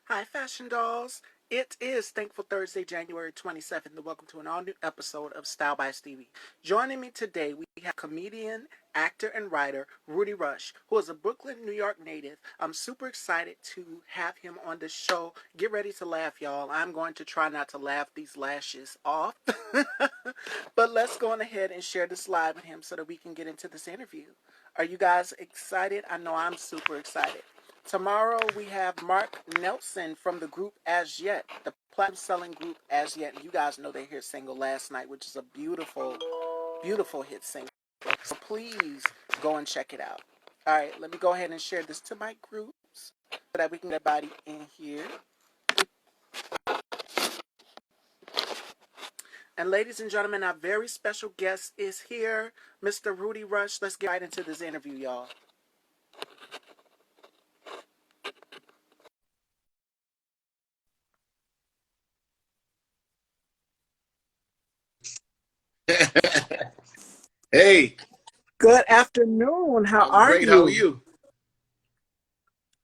Hi, Fashion Dolls. It is Thankful Thursday, January 27th, and welcome to an all new episode of Style by Stevie. Joining me today, we have comedian, actor, and writer Rudy Rush, who is a Brooklyn, New York native. I'm super excited to have him on the show. Get ready to laugh, y'all. I'm going to try not to laugh these lashes off. But let's go on ahead and share this live with him so that we can get into this interview. Are you guys excited? I know I'm super excited. Tomorrow we have Mark Nelson from the group As Yet, the platinum selling group As Yet. And you guys know they hit single last night, which is a beautiful, beautiful hit single. So please go and check it out. All right, let me go ahead and share this to my groups so that we can get everybody in here. And ladies and gentlemen, our very special guest is here, Mr. Rudy Rush. Let's get right into this interview, y'all. Hey, Good afternoon. How I'm are great. How are you? you?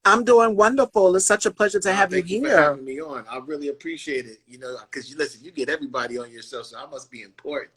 I'm doing wonderful. It's such a pleasure to have you Thank you for here. having me on. I really appreciate it. Because you listen, you get everybody on yourself, so I must be important.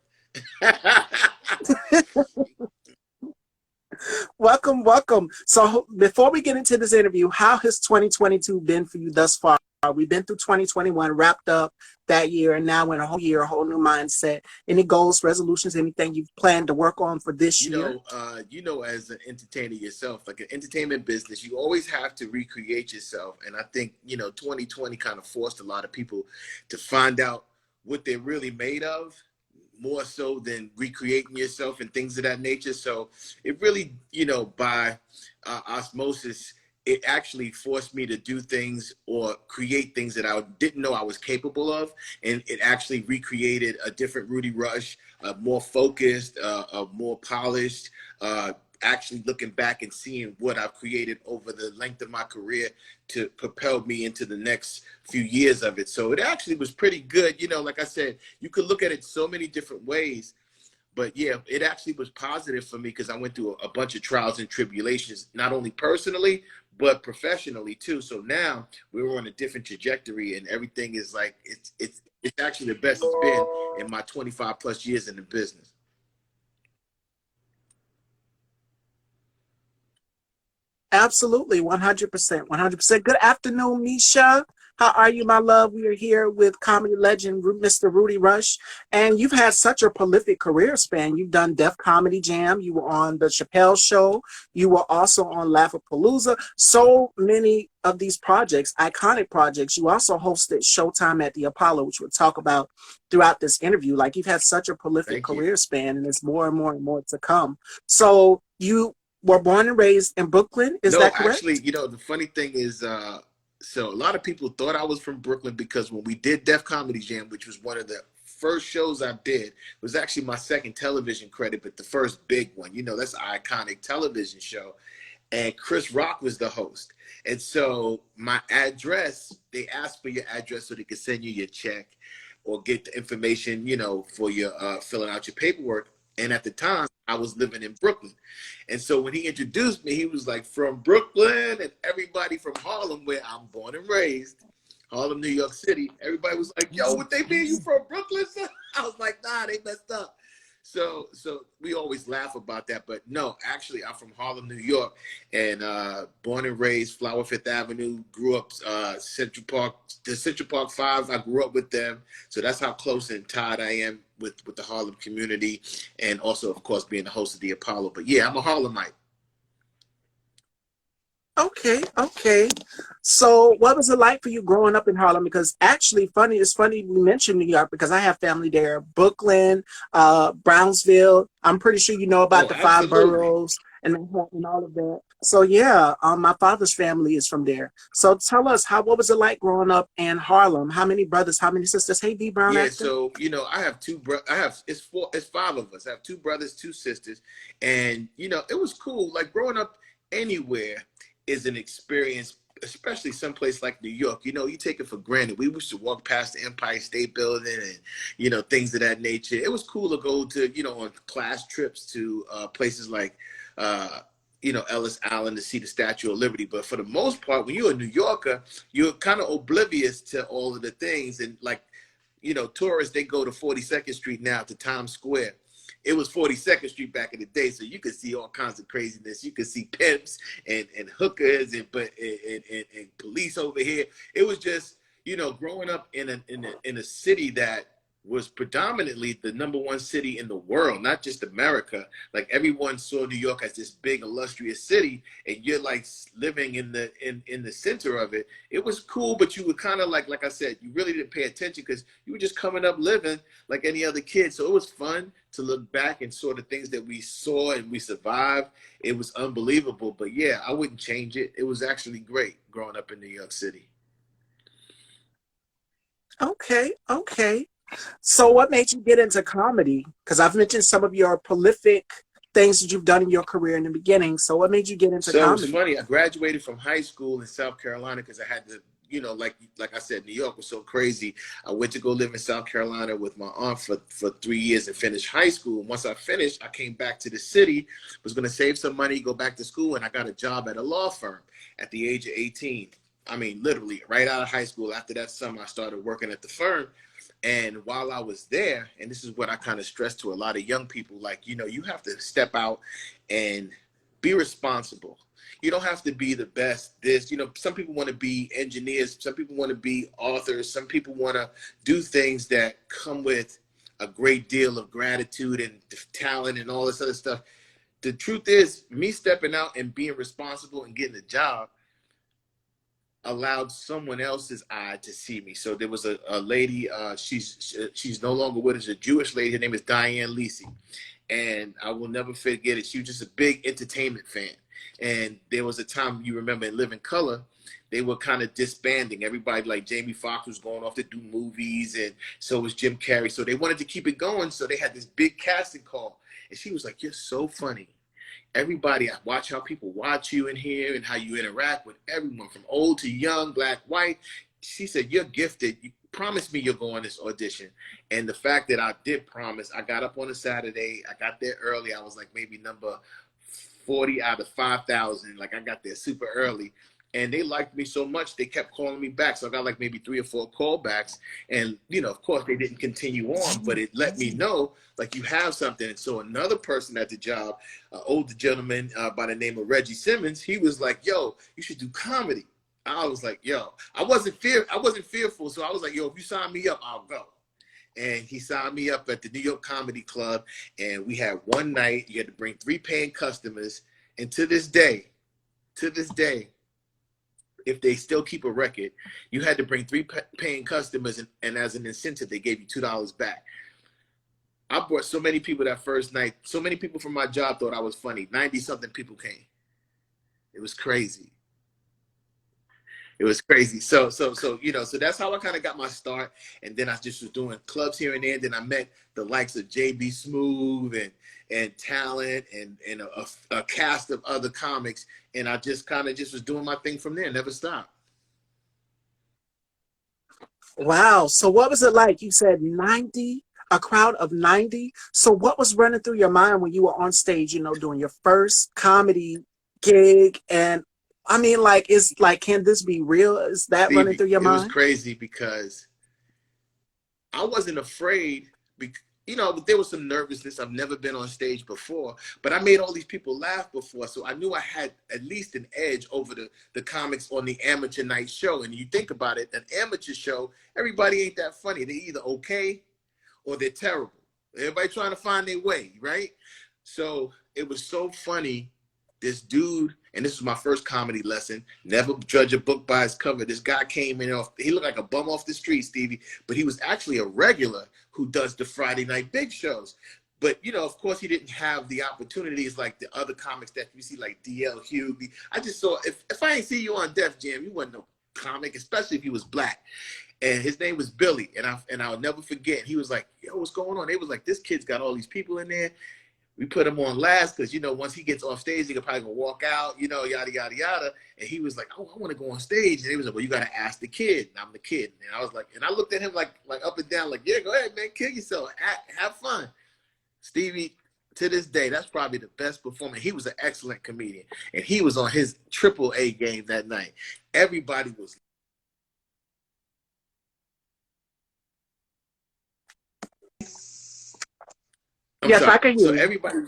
Welcome, welcome. So before we get into this interview, how has 2022 been for you thus far? We've been through 2021, wrapped up that year, and now in a whole year, a whole new mindset. Any goals, resolutions, anything you've planned to work on for this year? As an entertainer yourself, like an entertainment business, you always have to recreate yourself. And I think, 2020 kind of forced a lot of people to find out what they're really made of, more so than recreating yourself and things of that nature. So it really, by osmosis, it actually forced me to do things or create things that I didn't know I was capable of. And it actually recreated a different Rudy Rush, more focused, more polished, actually looking back and seeing what I've created over the length of my career to propel me into the next few years of it. So it actually was pretty good. Like I said, you could look at it so many different ways. But yeah, it actually was positive for me because I went through a bunch of trials and tribulations, not only personally, but professionally too. So now we're on a different trajectory and everything is like, it's actually the best it's been in my 25 plus years in the business. Absolutely, 100%, 100%. Good afternoon, Misha. How are you, my love? We are here with comedy legend Mr. Rudy Rush, and you've had such a prolific career span. You've done Def Comedy Jam. You were on the Chappelle Show. You were also on Laugh-A-Palooza. So many of these projects, iconic projects. You also hosted Showtime at the Apollo, which we'll talk about throughout this interview. Like you've had such a prolific Thank you. career span, and there's more and more and more to come. So you were born and raised in Brooklyn. Is No, that actually, correct? the funny thing is, so a lot of people thought I was from Brooklyn because when we did Def Comedy Jam, which was one of the first shows I did, it was actually my second television credit, but the first big one. That's an iconic television show. And Chris Rock was the host. And so my address, they asked for your address so they could send you your check or get the information, for your filling out your paperwork. And at the time, I was living in Brooklyn. And so when he introduced me, he was like, from Brooklyn, and everybody from Harlem, where I'm born and raised, Harlem, New York City. Everybody was like, yo, what they mean? You from Brooklyn? I was like, nah, they messed up. So we always laugh about that, but no, actually, I'm from Harlem, New York, and born and raised Flower Fifth Avenue. Grew up Central Park, the Central Park Five. I grew up with them, so that's how close and tied I am with the Harlem community, and also, of course, being the host of the Apollo. But yeah, I'm a Harlemite. Okay, okay. So, what was it like for you growing up in Harlem? Because actually, it's funny we mentioned New York because I have family there. Brooklyn, Brownsville. I'm pretty sure you know about Oh, the five absolutely. boroughs and all of that. So, yeah, my father's family is from there. So, tell us what was it like growing up in Harlem? How many brothers? How many sisters? Hey, B Brown Yeah, actor. so I have it's five of us. I have two brothers, two sisters, and it was cool. Like growing up anywhere is an experience, especially someplace like New York. You take it for granted. We used to walk past the Empire State Building and things of that nature. It was cool to go to on class trips to places like Ellis Island to see the Statue of Liberty. But for the most part, when you're a New Yorker, you're kind of oblivious to all of the things. And like, tourists, they go to 42nd Street now, to Times Square. It was 42nd Street back in the day, so you could see all kinds of craziness. You could see pimps and hookers and police over here. It was just, growing up in a city that was predominantly the #1 city in the world, not just America. Like, everyone saw New York as this big illustrious city, and you're like living in the center of it. It was cool, but you were kind of like I said, you really didn't pay attention because you were just coming up living like any other kid. So it was fun to look back and saw the things that we saw and we survived. It was unbelievable. But yeah, I wouldn't change it. It was actually great growing up in New York City. Okay, okay. So what made you get into comedy? Because I've mentioned some of your prolific things that you've done in your career in the beginning. So what made you get into So it was comedy? funny. I graduated from high school in South Carolina because I had to, like I said, New York was so crazy. I went to go live in South Carolina with my aunt for 3 years and finish high school. And once I finished, I came back to the city, was going to save some money, go back to school, and I got a job at a law firm at the age of 18. I mean, literally right out of high school. After that summer, I started working at the firm. And while I was there, and this is what I kind of stress to a lot of young people, like, you have to step out and be responsible. You don't have to be the best. Some people want to be engineers. Some people want to be authors. Some people want to do things that come with a great deal of gratitude and talent and all this other stuff. The truth is, me stepping out and being responsible and getting a job allowed someone else's eye to see me. So there was a lady, she's no longer with us, a Jewish lady. Her name is Diane Lisi. And I will never forget it. She was just a big entertainment fan. And there was a time, you remember, in Living Color, they were kind of disbanding. Everybody, like Jamie Foxx, was going off to do movies, and so was Jim Carrey. So they wanted to keep it going. So they had this big casting call. And she was like, "You're so funny. Everybody, I watch how people watch you in here and how you interact with everyone from old to young, black, white." She said, "You're gifted. You promised me you'll go on this audition." And the fact that I did promise, I got up on a Saturday. I got there early. I was like maybe number 40 out of 5,000. Like, I got there super early. And they liked me so much, they kept calling me back. So I got like maybe 3 or 4 callbacks. And, of course, they didn't continue on, but it let me know, like, you have something. And so another person at the job, an older gentleman by the name of Reggie Simmons, he was like, "Yo, you should do comedy." I was like, "Yo," I wasn't fearful. So I was like, "Yo, if you sign me up, I'll go." And he signed me up at the New York Comedy Club. And we had one night, you had to bring 3 paying customers. And to this day, if they still keep a record, you had to bring 3 paying customers, and as an incentive, they gave you $2 back. I brought so many people that first night. So many people from my job thought I was funny. 90-something people came. It was crazy. It was crazy. So that's how I kind of got my start. And then I just was doing clubs here and there. And then I met the likes of JB Smooth and Talent and a cast of other comics. And I just kind of just was doing my thing from there. Never stopped. Wow. So what was it like? You said 90, a crowd of 90. So what was running through your mind when you were on stage, doing your first comedy gig? And I mean, like, can this be real? Is that running Stevie, through your it was mind? crazy because I wasn't afraid. There was some nervousness. I've never been on stage before, but I made all these people laugh before. So I knew I had at least an edge over the comics on the amateur night show. And you think about it, an amateur show, everybody ain't that funny. They're either okay or they're terrible. Everybody trying to find their way, right? So it was so funny. This dude, and this was my first comedy lesson, never judge a book by its cover. This guy came in he looked like a bum off the street, Stevie, but he was actually a regular who does the Friday night big shows. But, of course, he didn't have the opportunities like the other comics that you see, like D.L. Hughley. I just saw, if I ain't see you on Def Jam, you wasn't no comic, especially if he was black. And his name was Billy, and I'll never forget. He was like, "Yo, what's going on?" They was like, "This kid's got all these people in there." We put him on last because, once he gets off stage, he could probably go walk out, yada, yada, yada. And he was like, "Oh, I want to go on stage." And he was like, "Well, you got to ask the kid." And I'm the kid. And I was like, and I looked at him like up and down, like, "Yeah, go ahead, man, kill yourself. Have fun." Stevie, to this day, that's probably the best performer. He was an excellent comedian, and he was on his triple A game that night. Everybody was. I'm Yes, sorry. I can So hear you.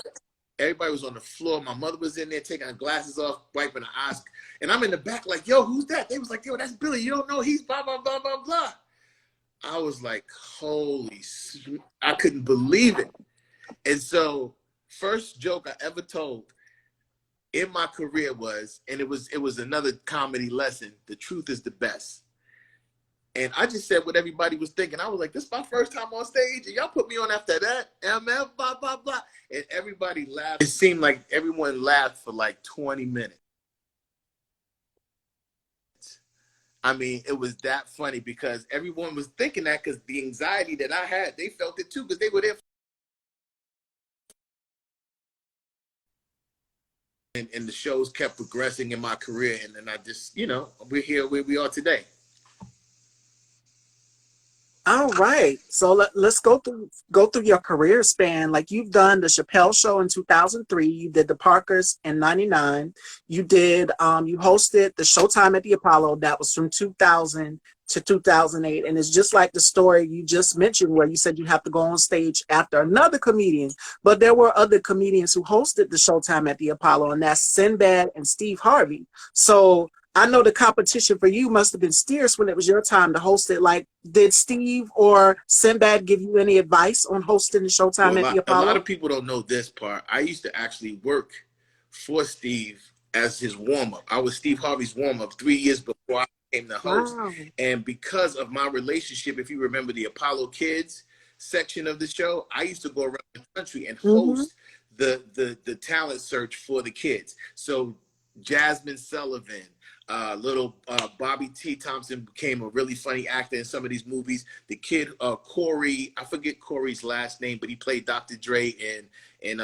everybody was on the floor. My mother was in there taking her glasses off, wiping her eyes, and I'm in the back like, "Yo, who's that?" They was like, "Yo, that's Billy. You don't know? He's blah blah blah blah blah." I was like, "Holy!" I couldn't believe it. And so, first joke I ever told in my career was, and it was another comedy lesson. The truth is the best. And I just said what everybody was thinking. I was like, this is my first time on stage, and y'all put me on after that. MF, blah, blah, blah. And everybody laughed. It seemed like everyone laughed for like 20 minutes. I mean, it was that funny because everyone was thinking that because the anxiety that I had, they felt it too because they were there. And the shows kept progressing in my career. And then I just, we're here where we are today. All right. So let's go through your career span. Like you've done the Chappelle Show in 2003. You did the Parkers in 99. You hosted the Showtime at the Apollo. That was from 2000 to 2008. And it's just like the story you just mentioned where you said you have to go on stage after another comedian. But there were other comedians who hosted the Showtime at the Apollo, and that's Sinbad and Steve Harvey. So I know the competition for you must have been fierce when it was your time to host it. Like, did Steve or Sinbad give you any advice on hosting the Showtime Well, at the a lot Apollo? of people don't know this part. I used to actually work for Steve as his warm-up. I was Steve Harvey's warm-up 3 years before I became the host. Wow. And because of my relationship, if you remember the Apollo Kids section of the show, I used to go around the country and Mm-hmm. host the talent search for the kids. So Jasmine Sullivan, little Bobby T. Thompson became a really funny actor in some of these movies. The kid Corey, I forget Corey's last name, but he played Dr. Dre in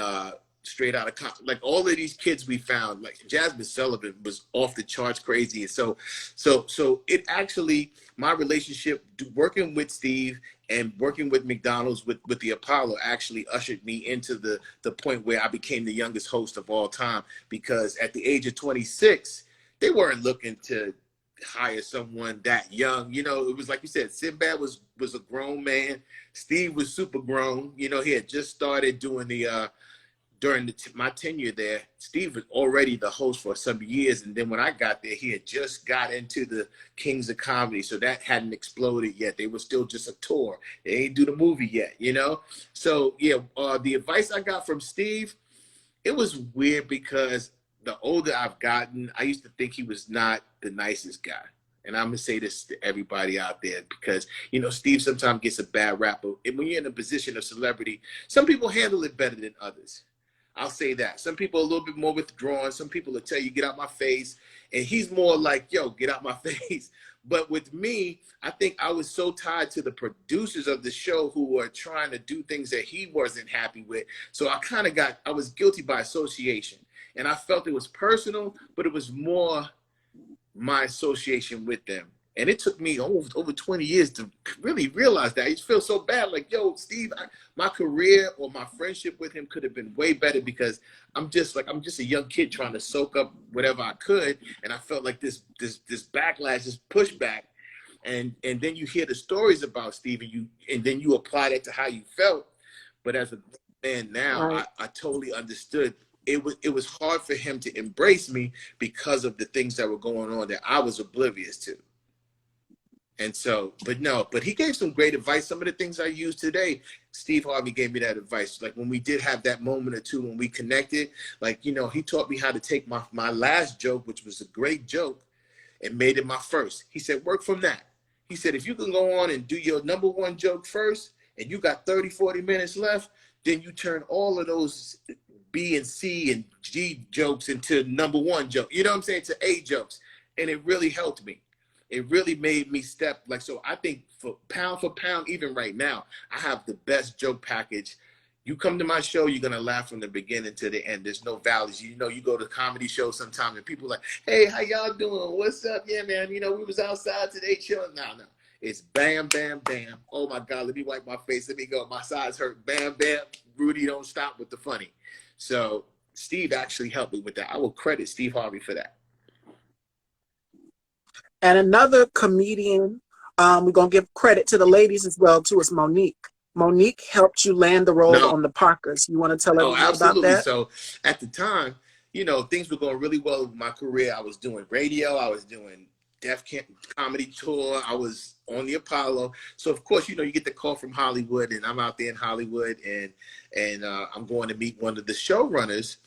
Straight Outta Compton. Like all of these kids we found, like Jasmine Sullivan was off the charts crazy. And so it actually, my relationship working with Steve and working with McDonald's with the Apollo actually ushered me into the point where I became the youngest host of all time, because at the age of 26, they weren't looking to hire someone that young. It was like you said, Sinbad was a grown man. Steve was super grown. He had just started doing during my tenure there. Steve was already the host for some years. And then when I got there, he had just got into the Kings of Comedy. So that hadn't exploded yet. They were still just a tour. They ain't do the movie yet, So, yeah, the advice I got from Steve, it was weird because the older I've gotten, I used to think he was not the nicest guy. And I'm going to say this to everybody out there because, Steve sometimes gets a bad rap. But when you're in a position of celebrity, some people handle it better than others. I'll say that. Some people are a little bit more withdrawn. Some people will tell you, get out my face. And he's more like, yo, get out my face. But with me, I think I was so tied to the producers of the show who were trying to do things that he wasn't happy with. So I was guilty by association. And I felt it was personal, but it was more my association with them. And it took me over 20 years to really realize that. I just feel so bad. Like, yo, Steve, my career or my friendship with him could have been way better because I'm just a young kid trying to soak up whatever I could. And I felt like this backlash, this pushback. And then you hear the stories about Steve and then you apply that to how you felt. But as a man now, Right. I totally understood. It was hard for him to embrace me because of the things that were going on that I was oblivious to. And so, but he gave some great advice. Some of the things I use today, Steve Harvey gave me that advice. Like when we did have that moment or two when we connected, like, he taught me how to take my last joke, which was a great joke, and made it my first. He said, work from that. He said, if you can go on and do your number one joke first, and you got 30, 40 minutes left, then you turn all of those B and C and G jokes into number one joke. You know what I'm saying? To A jokes. And it really helped me. It really made me step so I think for pound, even right now, I have the best joke package. You come to my show, you're going to laugh from the beginning to the end. There's no valleys. You go to comedy shows sometimes and people are like, hey, how y'all doing? What's up? Yeah, man. We was outside today chilling. No. It's bam, bam, bam. Oh my God, let me wipe my face. Let me go. My sides hurt. Bam, bam. Rudy, don't stop with the funny. So Steve actually helped me with that. I will credit Steve Harvey for that. And another comedian, we're going to give credit to the ladies as well, too, is Monique. Monique helped you land the role No. on the Parkers. You want to tell Oh, everyone about absolutely. that? So at the time, you know, things were going really well with my career. I was doing radio. I was doing Def Camp comedy tour. I was on the Apollo. So of course, you know, you get the call from Hollywood, and I'm out there in Hollywood, and I'm going to meet one of the showrunners,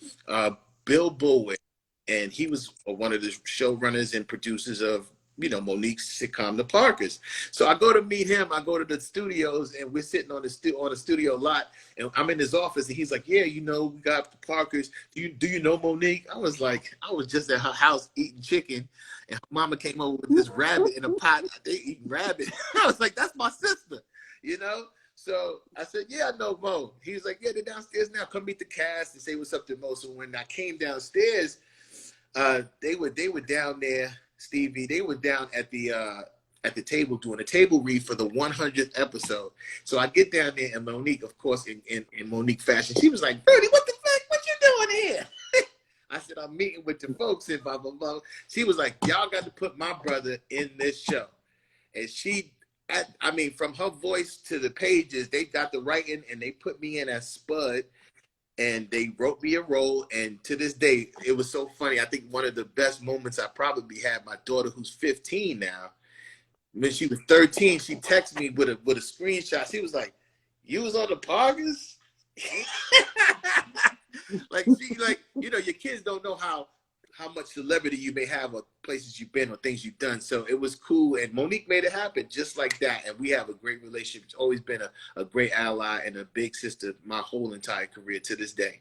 Bill Bullwick, and he was one of the showrunners and producers of, you know, Monique's sitcom The Parkers. So I go to meet him. I go to the studios, and we're sitting on the studio lot, and I'm in his office, and he's like, "Yeah, you know, we got The Parkers. Do you know Monique?" I was like, I was just at her house eating chicken, and her mama came over with this rabbit in a pot. They eating rabbit. I was like, "That's my sister," you know. So I said, "Yeah, I know Mo." He was like, "Yeah, they're downstairs now. Come meet the cast and say what's up to Mo." So when I came downstairs, they were down there, Stevie. They were down at the table doing a table read for the 100th episode. So I get down there, and Monique, of course, in Monique fashion, she was like, "Rudy, what the fuck? What you doing here?" I said, "I'm meeting with the folks and blah blah blah." She was like, "Y'all got to put my brother in this show," and I mean, from her voice to the pages, they got the writing, and they put me in as Spud, and they wrote me a role. And to this day, it was so funny. I think one of the best moments I probably had, my daughter, who's 15 now, when she was 13, she texted me with a screenshot. She was like, "You was on the Parkers?" Like, you know, your kids don't know how much celebrity you may have, or places you've been, or things you've done. So it was cool, and Monique made it happen just like that. And we have a great relationship. It's always been a great ally and a big sister my whole entire career to this day.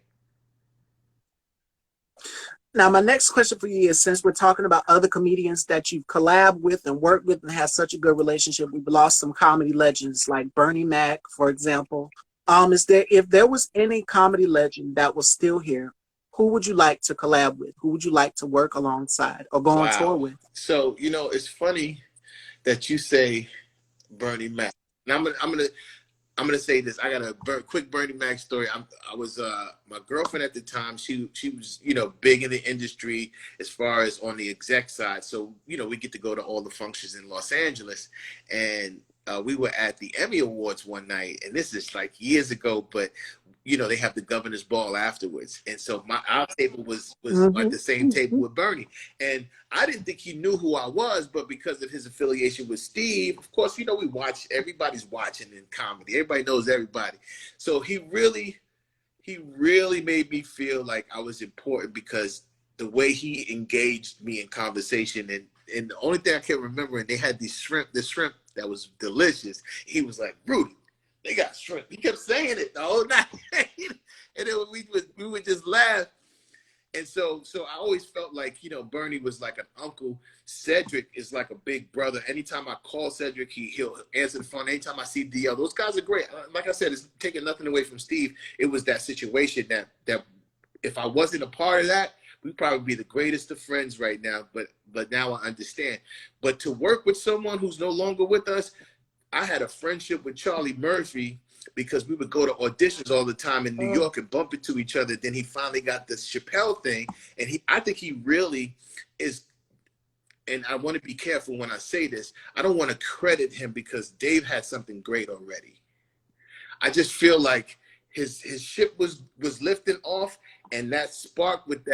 Now, my next question for you is, since we're talking about other comedians that you've collabed with and worked with and have such a good relationship, we've lost some comedy legends like Bernie Mac, for example. If there was any comedy legend that was still here, who would you like to collab with? Who would you like to work alongside or go on tour Wow. with? So, you know, it's funny that you say Bernie Mac. And I'm gonna say this. I got a quick Bernie Mac story. I was my girlfriend at the time. She was, you know, big in the industry as far as on the exec side. So, you know, we get to go to all the functions in Los Angeles, and we were at the Emmy Awards one night, and this is like years ago, but you know, they have the governor's ball afterwards, and so our table was at the same table with Bernie, and I didn't think he knew who I was, but because of his affiliation with Steve, of course, you know, we watch. Everybody's watching in comedy. Everybody knows everybody, so he really made me feel like I was important, because the way he engaged me in conversation, and the only thing I can remember, and they had the shrimp that was delicious. He was like, "Rudy, they got shrimp." He kept saying it the whole night, and then we would just laugh. And so I always felt like, you know, Bernie was like an uncle. Cedric is like a big brother. Anytime I call Cedric, he'll answer the phone. Anytime I see DL, those guys are great. Like I said, it's taking nothing away from Steve. It was that situation that if I wasn't a part of that, we'd probably be the greatest of friends right now. But now I understand. But to work with someone who's no longer with us, I had a friendship with Charlie Murphy, because we would go to auditions all the time in New York and bump into each other. Then he finally got this Chappelle thing, and I think he really is. And I want to be careful when I say this. I don't want to credit him, because Dave had something great already. I just feel like his ship was lifting off, and that spark with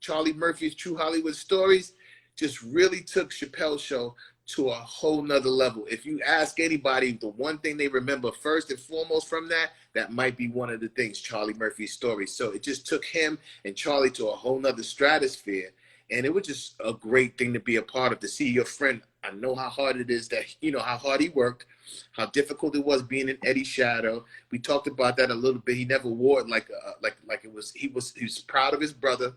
Charlie Murphy's True Hollywood Stories just really took Chappelle's Show to a whole nother level. If you ask anybody, the one thing they remember first and foremost from that might be one of the things, Charlie Murphy's Stories. So it just took him and Charlie to a whole nother stratosphere. And it was just a great thing to be a part of, to see your friend. I know how hard it is, that, you know, how hard he worked, how difficult it was being in Eddie's shadow. We talked about that a little bit. He never wore it like it was. He was proud of his brother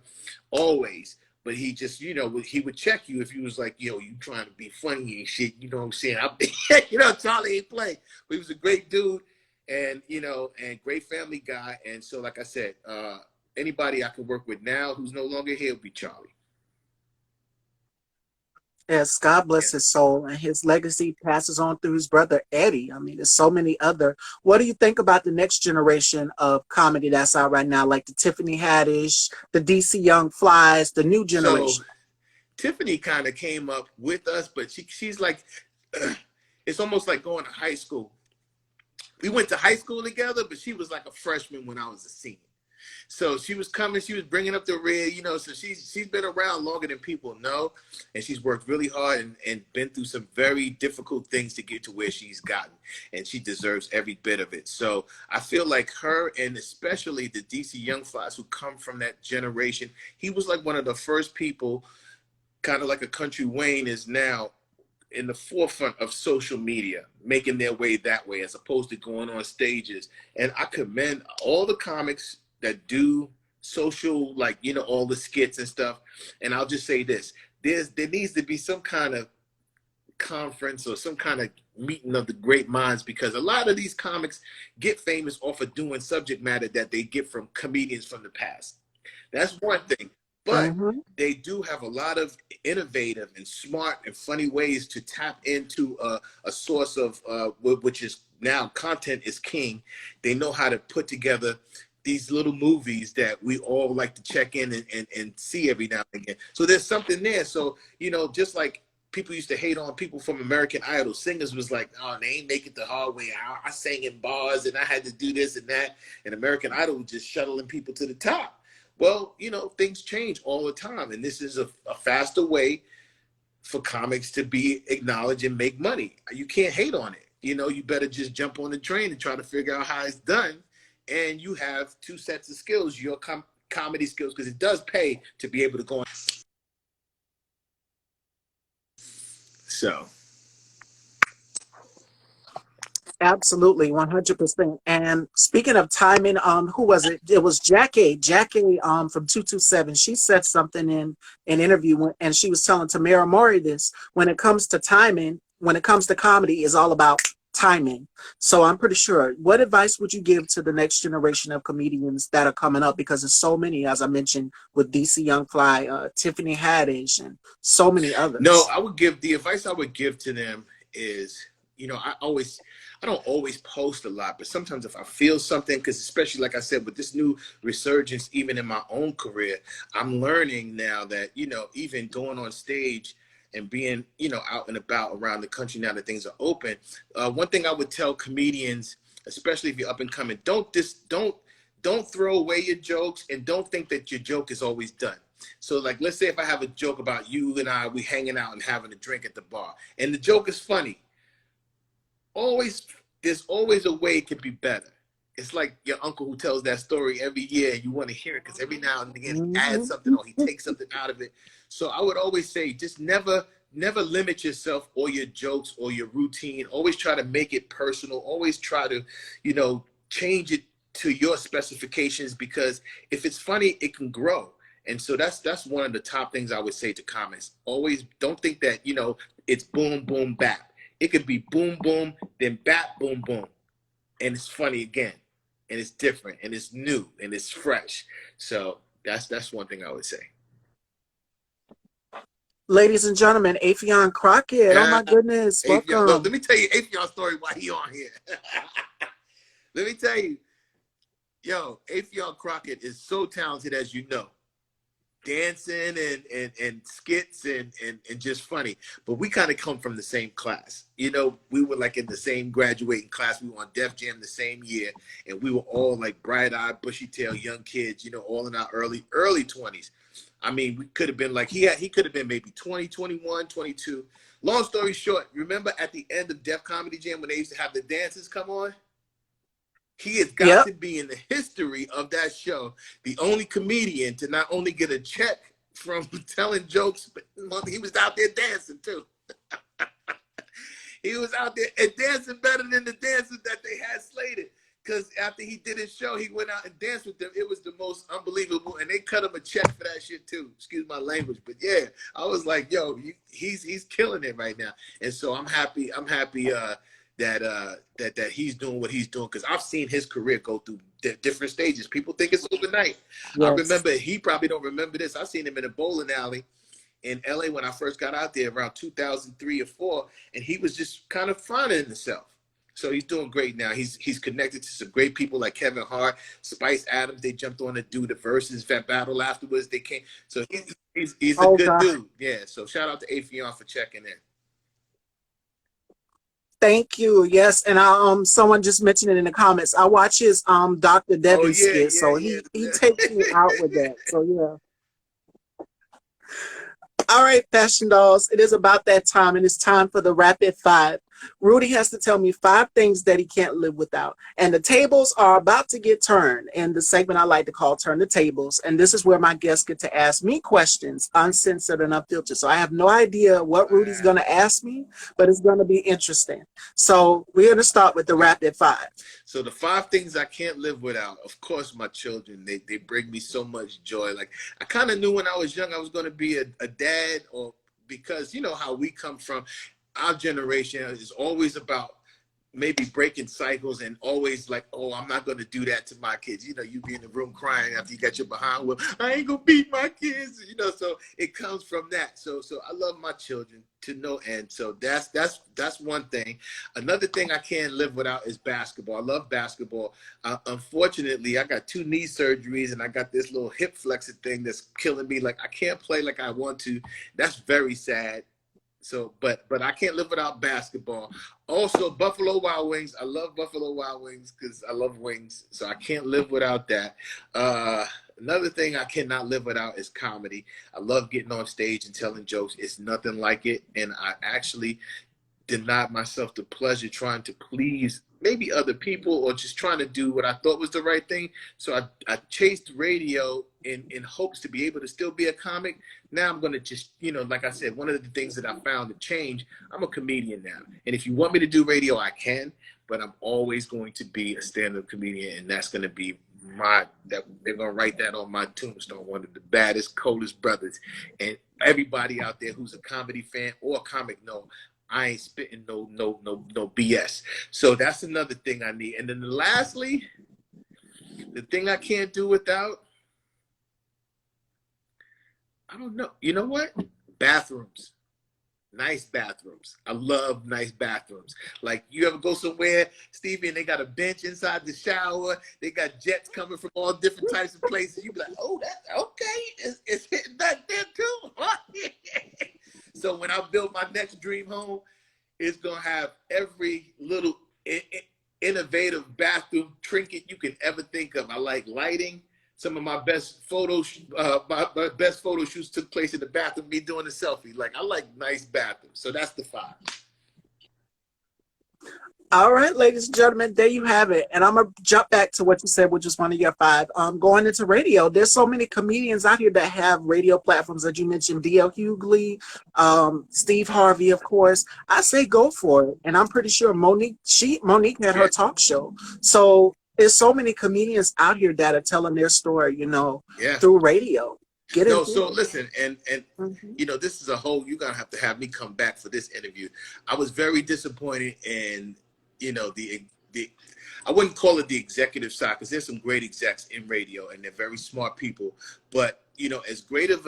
always. But he just, you know, he would check you if you was like, "Yo, you trying to be funny and shit." You know what I'm saying? You know, Charlie ain't playing. But he was a great dude, and, you know, and great family guy. And so, like I said, anybody I can work with now who's no longer here would be Charlie. Yes, God Yeah. bless his soul, and his legacy passes on through his brother Eddie. I mean, there's so many other. What do you think about the next generation of comedy that's out right now, like the Tiffany Haddish, the DC Young Flies, the new So generation? Tiffany kind of came up with us, but she's like, it's almost like going to high school. We went to high school together, but she was like a freshman when I was a senior. So she was coming, she was bringing up the rear, you know, so she's been around longer than people know, and she's worked really hard and been through some very difficult things to get to where she's gotten, and she deserves every bit of it. So I feel like her, and especially the DC Young Flies who come from that generation, he was like one of the first people, kind of like a Country Wayne is now, in the forefront of social media, making their way that way as opposed to going on stages. And I commend all the comics that do social, like, you know, all the skits and stuff. And I'll just say this, there needs to be some kind of conference or some kind of meeting of the great minds, because a lot of these comics get famous off of doing subject matter that they get from comedians from the past. That's one thing. But Hmm. they do have a lot of innovative and smart and funny ways to tap into a source of which is now content is king. They know how to put together these little movies that we all like to check in and see every now and again. So there's something there. So, you know, just like people used to hate on people from American Idol, singers was like, oh, they ain't make it the hard way. I sang in bars and I had to do this and that. And American Idol was just shuttling people to the top. Well, you know, things change all the time. And this is a faster way for comics to be acknowledged and make money. You can't hate on it. You know, you better just jump on the train and try to figure out how it's done. And you have two sets of skills, your comedy skills, because it does pay to be able to go on. So, Absolutely, 100%. And speaking of timing, who was it? It was Jackie, from 227. She said something in an interview and she was telling Tamara Mori this. When it comes to timing, when it comes to comedy, is all about timing. So I'm pretty sure. What advice would you give to the next generation of comedians that are coming up? Because there's so many, as I mentioned, with DC Young Fly, Tiffany Haddish, and so many no, others. I would give the advice I would give to them is, you know, I don't always post a lot, but sometimes if I feel something, because especially like I said, with this new resurgence, even in my own career, I'm learning now that, you know, even going on stage and being, you know, out and about around the country now that things are open, one thing I would tell comedians, especially if you're up and coming, don't throw away your jokes and don't think that your joke is always done. So like, let's say if I have a joke about you and we hanging out and having a drink at the bar, and the joke is funny, always there's always a way it could be better. It's like your uncle who tells that story every year and you want to hear it because every now and again he adds something Mhm. or he takes something out of it. So I would always say just never limit yourself or your jokes or your routine. Always try to make it personal. Always try to, you know, change it to your specifications, because if it's funny, it can grow. And so that's one of the top things I would say to comments. Always don't think that, you know, it's boom, boom, bap. It could be boom, boom, then bap, boom, boom. And it's funny again. And it's different and it's new and it's fresh. So that's one thing I would say. Ladies and gentlemen, Atheon Crockett. Oh Uh, my goodness, Atheon, look, let welcome. me tell you Atheon's story why he on here. Let me tell you, yo, Atheon Crockett is so talented, as you know, dancing and skits and just funny. But we kind of come from the same class. You know, we were like in the same graduating class. We were on Def Jam the same year, and we were all like bright-eyed, bushy-tailed young kids, you know, all in our early 20s. I mean, we could have been like, he could have been maybe 20, 21, 22. Long story short, remember at the end of Def Comedy Jam when they used to have the dancers come on? He has got Yep. to be in the history of that show, the only comedian to not only get a check from telling jokes, but he was out there dancing too. He was out there and dancing better than the dancers that they had slated. Because after he did his show, he went out and danced with them. It was the most unbelievable, and they cut him a check for that shit too. Excuse my language, but yeah, I was like, yo, he's killing it right now, and so I'm happy. That he's doing what he's doing, because I've seen his career go through different stages. People think it's overnight. I Yes. remember, he probably don't remember this. I seen him in a bowling alley in LA when I first got out there around 2003 or 4, and he was just kind of finding himself. So he's doing great now. He's connected to some great people like Kevin Hart, Spice Adams. They jumped on to do the versus that battle afterwards. They came. So he's a Oh good God. dude. Yeah. So shout out to Atheon for checking in. Thank you. Yes, and someone just mentioned it in the comments. I watch his Dr. Oh Devin yeah, skit, yeah, so he takes me out with yeah. that. So yeah. All right, fashion dolls, it is about that time, and it's time for the rapid five. Rudy has to tell me 5 things that he can't live without. And the tables are about to get turned in the segment I like to call Turn the Tables. And this is where my guests get to ask me questions, uncensored and unfiltered. So I have no idea what Rudy's going to ask me, but it's going to be interesting. So we're going to start with the rapid five. So the 5 things I can't live without, of course, my children. They bring me so much joy. Like, I kind of knew when I was young I was going to be a dad, or because you know how we come from. Our generation is always about maybe breaking cycles and always like, oh, I'm not going to do that to my kids. You know, you be in the room crying after you got your behind. Well, I ain't going to beat my kids. You know, so it comes from that. So I love my children to no end. So that's one thing. Another thing I can't live without is basketball. I love basketball. Unfortunately, I got 2 knee surgeries and I got this little hip flexor thing that's killing me. Like, I can't play like I want to. That's very sad. So, but I can't live without basketball. Also, Buffalo Wild Wings. I love Buffalo Wild Wings because I love wings. So I can't live without that. Another thing I cannot live without is comedy. I love getting on stage and telling jokes. It's nothing like it. And I actually denied myself the pleasure trying to please maybe other people or just trying to do what I thought was the right thing. So I chased radio in hopes to be able to still be a comic. Now I'm going to just, you know, like I said, one of the things that I found to change, I'm a comedian now. And if you want me to do radio, I can, but I'm always going to be a stand-up comedian, and that's going to be they're going to write that on my tombstone, one of the baddest, coldest brothers. And everybody out there who's a comedy fan or a comic know I ain't spitting no BS. So that's another thing I need. And then lastly, the thing I can't do without, I don't know. You know what? Bathrooms. Nice bathrooms. I love nice bathrooms. Like, you ever go somewhere, Stevie, and they got a bench inside the shower. They got jets coming from all different types of places. You be like, oh, that's okay. It's hitting back there too. So when I build my next dream home, it's going to have every little innovative bathroom trinket you can ever think of. I like lighting. Some of my best photos, my best photo shoots took place in the bathroom, me doing a selfie. Like, I like nice bathrooms. So that's the 5. All right, ladies and gentlemen, there you have it. And I'm going to jump back to what you said, which is one of your 5. Going into radio, there's so many comedians out here that have radio platforms that you mentioned, D.L. Hughley, Steve Harvey, of course. I say go for it. And I'm pretty sure Monique had her talk show. So there's so many comedians out here that are telling their story, you know, through radio. So listen, and you know, this is a whole, you're going to have me come back for this interview. I was very disappointed in, you know, the I wouldn't call it the executive side, because there's some great execs in radio and they're very smart people. But, you know, as great of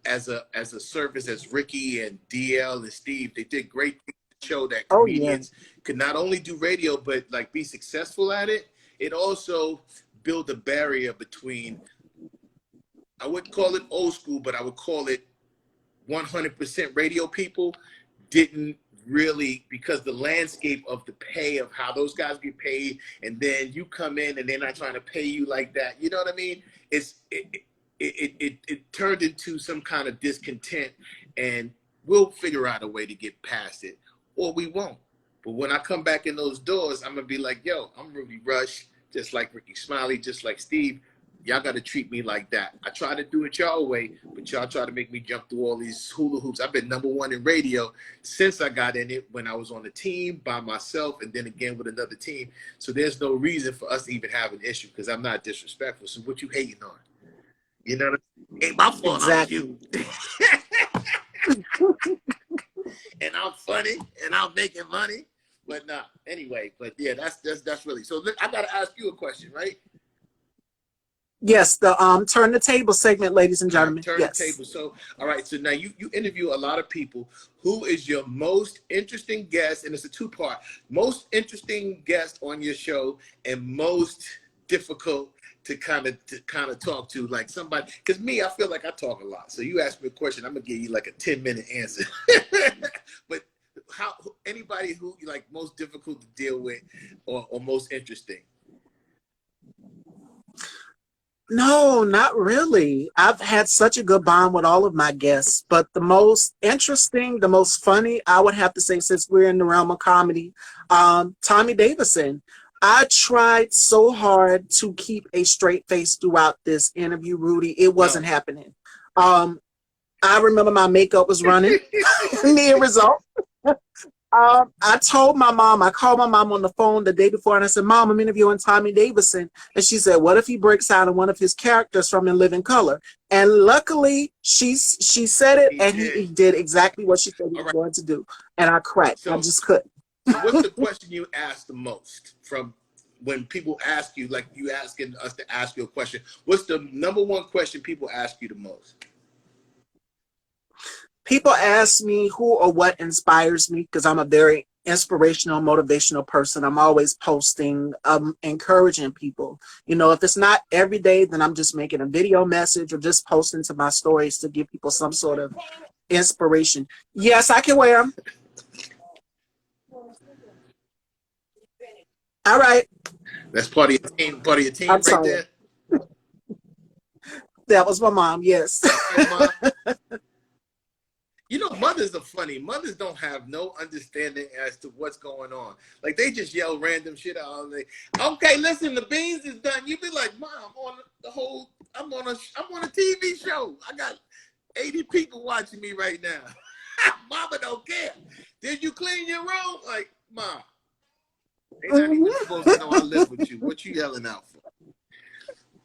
as a service as Ricky and DL and Steve, they did great things to show that comedians could not only do radio, but like be successful at it. It also built a barrier between, I wouldn't call it old school, but I would call it 100% radio people didn't really, because the landscape of the pay of how those guys get paid, and then you come in and they're not trying to pay you like that. You know what I mean? It turned into some kind of discontent, and we'll figure out a way to get past it, or we won't. But when I come back in those doors, I'm gonna be like, yo, I'm Rudy Rush, just like Ricky Smiley, just like Steve. Y'all got to treat me like that. I try to do it y'all way, but y'all try to make me jump through all these hula hoops. I've been #1 in radio since I got in it, when I was on the team by myself and then again with another team. So there's no reason for us to even have an issue, because I'm not disrespectful. So what you hating on? You know what I mean? Ain't my fault. Exactly. I'm you. And I'm funny and I'm making money. But nah, anyway, but yeah, that's really. So I got to ask you a question, right? Yes, the turn the table segment, ladies and gentlemen. Turn the Yes. table. So, all right. So now you interview a lot of people. Who is your most interesting guest? And it's a two-part. Most interesting guest on your show and most difficult to kind of talk to, like somebody. Because me, I feel like I talk a lot. So you ask me a question, I'm gonna give you like a 10-minute answer. But how anybody who like most difficult to deal with or most interesting? No, not really. I've had such a good bond with all of my guests, but the most interesting, the most funny, I would have to say, since we're in the realm of comedy, Tommy Davidson. I tried so hard to keep a straight face throughout this interview, Rudy. It No. wasn't happening. Um, I remember my makeup was running. The result. I told my mom, I called my mom on the phone the day before and I said, Mom, I'm interviewing Tommy Davidson. And she said, what if he breaks out in one of his characters from In Living Color? And luckily, she said it and he did exactly what she said he was going to do. And I cracked. I just couldn't. So what's the question you ask the most from when people ask you, like you asking us to ask you a question? What's the number one question people ask you the most? People ask me who or what inspires me because I'm a very inspirational, motivational person. I'm always posting, encouraging people. You know, if it's not every day, then I'm just making a video message or just posting to my stories to give people some sort of inspiration. Yes, I can wear them. All right. That's part of your team, I'm right sorry. there. That was my mom. Yes. Right, Mom. You know, mothers are funny. Mothers don't have no understanding as to what's going on. Like they just yell random shit out. Like, okay, listen, the beans is done. You be like, Mom, I'm on a TV show. I got 80 people watching me right now. Mama don't care. Did you clean your room? Like, Mom, they not even supposed to know I live with you. What you yelling out for?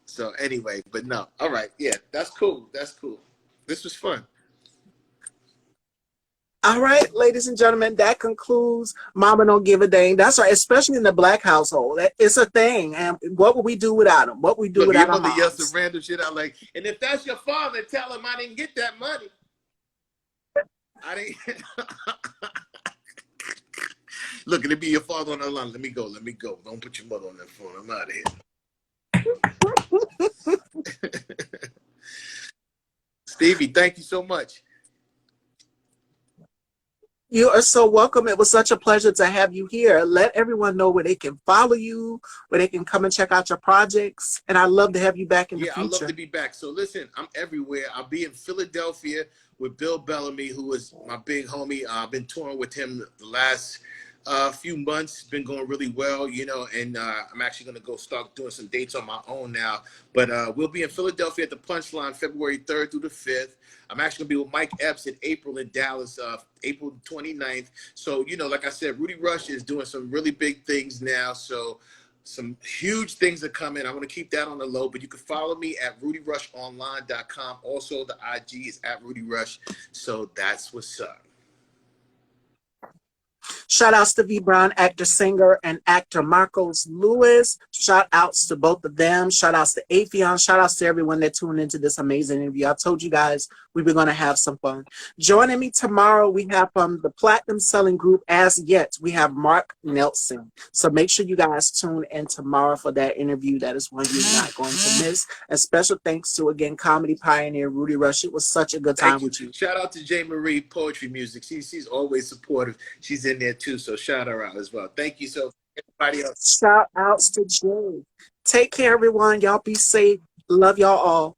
So anyway, but no. All right, yeah, that's cool. That's cool. This was fun. All right, ladies and gentlemen, that concludes Mama Don't Give a Dang. That's right, especially in the Black household. It's a thing. And what would we do without them? What we do Look, without your our mother yells moms? some random shit out like, and if that's your father, tell him I didn't get that money. I didn't. Look, it'll be your father on the line. Let me go. Let me go. Don't put your mother on that phone. I'm out of here. Stevie, thank you so much. You are so welcome. It was such a pleasure to have you here. Let everyone know where they can follow you, where they can come and check out your projects. And I'd love to have you back in the future. I'd love to be back. So listen, I'm everywhere. I'll be in Philadelphia with Bill Bellamy, who is my big homie. I've been touring with him the last few months. It's been going really well, you know, and I'm actually going to go start doing some dates on my own now. But we'll be in Philadelphia at the Punchline February 3rd through the 5th. I'm actually going to be with Mike Epps in April in Dallas, April 29th. So, you know, like I said, Rudy Rush is doing some really big things now. So some huge things are coming. I want to keep that on the low, but you can follow me at rudyrushonline.com. Also, the IG is at Rudy Rush. So that's what's up. Shout outs to V Brown, actor, singer, and actor Marcos Lewis. Shout outs to both of them. Shout outs to Atheon. Shout outs to everyone that tuned into this amazing interview. I told you guys we were going to have some fun. Joining me tomorrow, we have from the platinum selling group As Yet, we have Mark Nelson. So make sure you guys tune in tomorrow for that interview. That is one you're not going to miss. And special thanks to, again, comedy pioneer Rudy Rush. It was such a good time with you. Shout out to J. Marie Poetry Music. She's always supportive. She's in there too, so shout her out as well. Thank you so much, everybody else. Shout outs to Jay. Take care, everyone. Y'all be safe. Love y'all all.